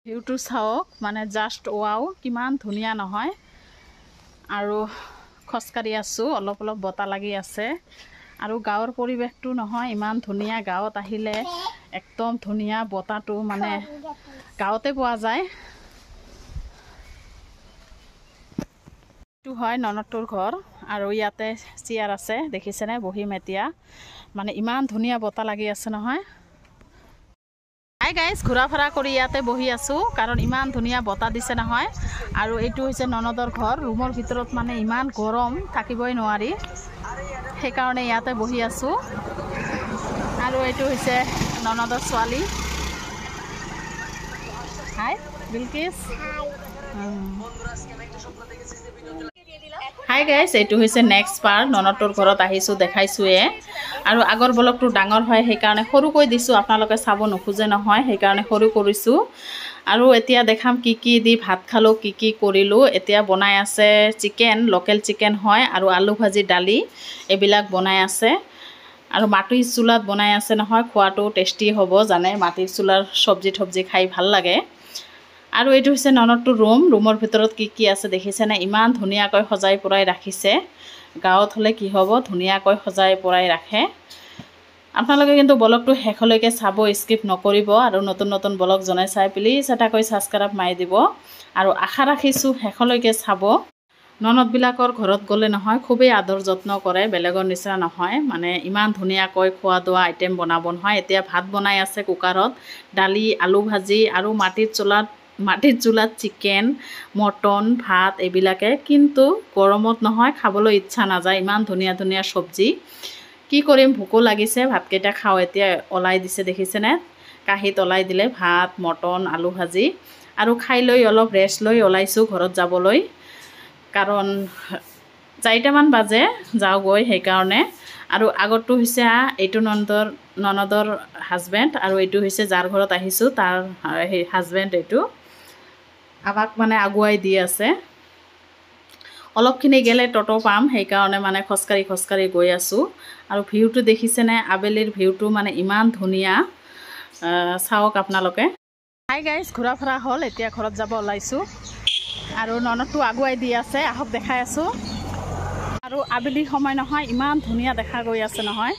ভিউটো চাওক মানে just wow কিমান ধুনীয়া নহয় আৰু খসকাৰি আছো অলপ অলপ বতা লাগি আছে আৰু গাঁৱৰ পৰিৱেশটো নহয় ইমান ধুনীয়া গাঁৱত আহিলে একদম ধুনীয়া বতাটো মানে গাঁৱতে পোৱা যায় এইটো হয় ননদটোৰ ঘৰ আৰু ইয়াতে চেয়াৰ আছে দেখিছেনে বহি মেতিয়া মানে ইমান ধুনীয়া বতা লাগি আছে নহয় হাই গাইজ ঘূৰা ফৰা কৰি ইয়াতে বহি আছো কাৰণ ইমান ধুনীয়া বতা দিছে নহয় আৰু এইটো হৈছে ননদৰ ঘৰ ৰুমৰ ভিতৰত মানে ইমান গৰম থাকিবই নোৱাৰি সেইকাৰণে ইয়াতে বহি আছো আৰু এইটো হৈছে ননদৰ ছোৱালী হাই বিলকিছ হাই গাইজ এইটো হৈছে নেক্সট পাৰ্ট ননদটোৰ ঘৰত আহিছো দেখাইছোৱে আৰু আগৰ ব্লগটো ডাঙৰ হয় সেইকাৰণে সৰুকৈ দিছো আপোনালোকে চাব নোখোজে নহয় সেইকাৰণে সৰু কৰিছো আৰু এতিয়া দেখাম কি কি দি ভাত খালো কি কি কৰিলো এতিয়া বনাই আছে চিকেন লোকেল চিকেন হয় আৰু আলু ভাজি দালি এবিলাক বনাই আছে আৰু মাটিৰ চুলাত বনাই আছে নহয় খোৱাটো টেষ্টি হ'ব জানে মাটিৰ চুলাৰ সবজি খাই ভাল লাগে আৰু এইটো হৈছে ননদটোৰ ৰুমৰ ভিতৰত কি আছে দেখিছেনে ইমান ধুনীয়াকৈ সজাই পৰাই ৰাখিছে গাঁৱত হলে কি হ'ব ধুনীয়াকৈ সজাই পৰাই ৰাখে আপোনালোকে কিন্তু ব্লগটো শেষলৈকে চাব স্কিপ নকৰিব আৰু নতুন নতুন ব্লগ জনাই চাই প্লিজ এটাকৈ সাবস্ক্ৰাইব মাৰি দিব আৰু আশা ৰাখিছো শেষলৈকে চাব ননদবিলাকৰ ঘৰত গ'লে নহয় খুবেই আদৰ যত্ন কৰে বেলেগৰ নিচিনা নহয় মানে ইমান ধুনীয়াকৈ খোৱা দোৱা আইটেম বনাব নহয় এতিয়া ভাত বনাই আছে কুকাৰত দালি আলু ভাজি আৰু মাটিৰ চুলাত চিকেন মটন ভাত এইবিলাকে কিন্তু গৰমত নহয় খাবলৈ ইচ্ছা নাযায় ইমান ধুনীয়া ধুনীয়া সবজি কি কৰিম ভোকো লাগিছে ভাতকেইটা খাওঁ এতিয়া ওলাই দিছে দেখিছেনে কাঁহীত ওলাই দিলে ভাত মটন আলু ভাজি আৰু খাই লৈ অলপ ৰেষ্ট লৈ ওলাইছো ঘৰত যাবলৈ কাৰণ 4টামান বাজে যাওগৈ সেইকাৰণে আৰু আগৰটো হৈছে এইটো ননদৰ হাজবেণ্ড আৰু এইটো হৈছে যাৰ ঘৰত আহিছো তাৰ হাজবেণ্ড এইটো আমাক মানে আগুৱাই দি আছে অলপখিনি গেলে টটো পাম সেইকাৰণে মানে খসকাৰি গৈ আছো আৰু ভিউটো দেখিছেনে আবেলিৰ ভিউটো মানে ইমান ধুনীয়া চাওক আপোনালোকে হাই গাইজ ঘূৰা ফৰা হ'ল এতিয়া ঘৰত যাব ওলাইছো আৰু ননদটো আগুৱাই দি আছে আহক দেখাই আছো আৰু আবেলি সময় নহয় ইমান ধুনীয়া দেখা গৈ আছে নহয়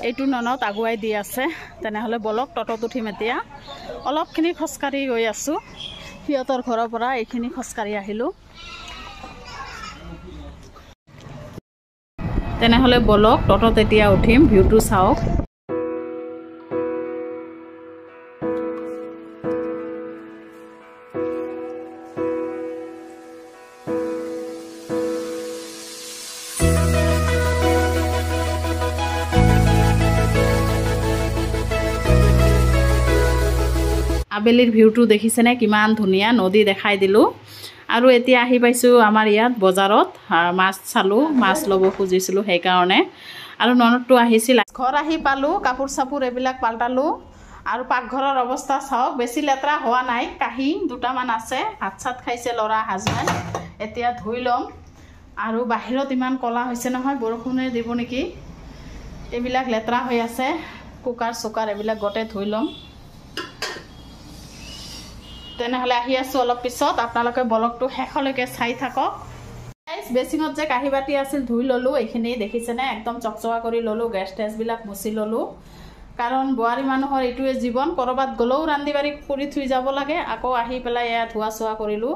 এইটো ননদ আগুৱাই দি আছে তেনেহলে বলক টটত উঠিম এতিয়া অলপখিনি খসকাৰি গৈ আছো সিহঁতৰ ঘৰৰ পৰা এইখিনি খসকাৰি আহিলো তেনেহলে বলক টটত এতিয়া উঠিম ভিউটো চাওক আবেলিৰ ভিউটো দেখিছেনে কিমান ধুনীয়া নদী দেখাই দিলো আৰু এতিয়া আহি পাইছো আমাৰ ইয়াত বজাৰত মাছ চালো মাছ ল'ব খুজিছিলো সেইকাৰণে আৰু ননদটো আহিছিল ঘৰ আহি পালো কাপোৰ চাপোৰ এইবিলাক পাল্টালো আৰু পাকঘৰৰ অৱস্থা চাওক বেছি লেতেৰা হোৱা নাই কাহি দুটামান আছে ভাত চাত খাইছে ল'ৰা হাজবেণ্ড এতিয়া ধুই লম আৰু বাহিৰত ইমান কলা হৈছে নহয় বৰষুণে দিব নেকি এইবিলাক লেতেৰা হৈ আছে কুকাৰ চুকাৰ এইবিলাক গোটে ধুই লম তেনেহলে আহি আছো অলপ পিছত আপোনালোকে ব্লগটো শেষলৈকে চাই থাকক বেছিঙত যে কাঁহী বাটি আছিল ধুই ললো এইখিনি দেখিছেনে একদম চকচকা কৰি ললো গেছ টেছবিলাক মুচি ললো কাৰণ বোৱাৰী মানুহৰ এইটোৱে জীৱন কৰবাত গলেও ৰান্ধি বাঢ়ি কৰি থৈ যাব লাগে আকৌ আহি পেলাই এয়া ধোৱা চোৱা কৰিলো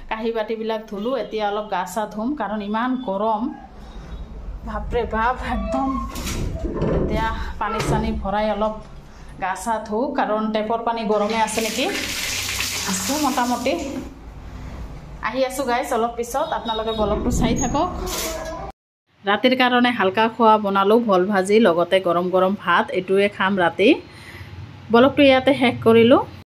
কাঁহী বাটিবিলাক ধুলো এতিয়া অলপ গা চা ধুম কাৰণ ইমান গৰম ভাপৰে বাপ একদম এতিয়া পানী চানি ভৰাই অলপ গা চা ধু কাৰণ টেপৰ পানী গৰমে আছে নেকি আছো মোটামুটি আহি আছো গাইজ অলপ পিছত আপোনালোকে ব্লগটো চাই থাকক ৰাতিৰ কাৰণে হালকা খোৱা বনালো ভল ভাজি লগতে গৰম গৰম ভাত এইটোৱে খাম ৰাতি ব্লগটো ইয়াতে শেষ কৰিলো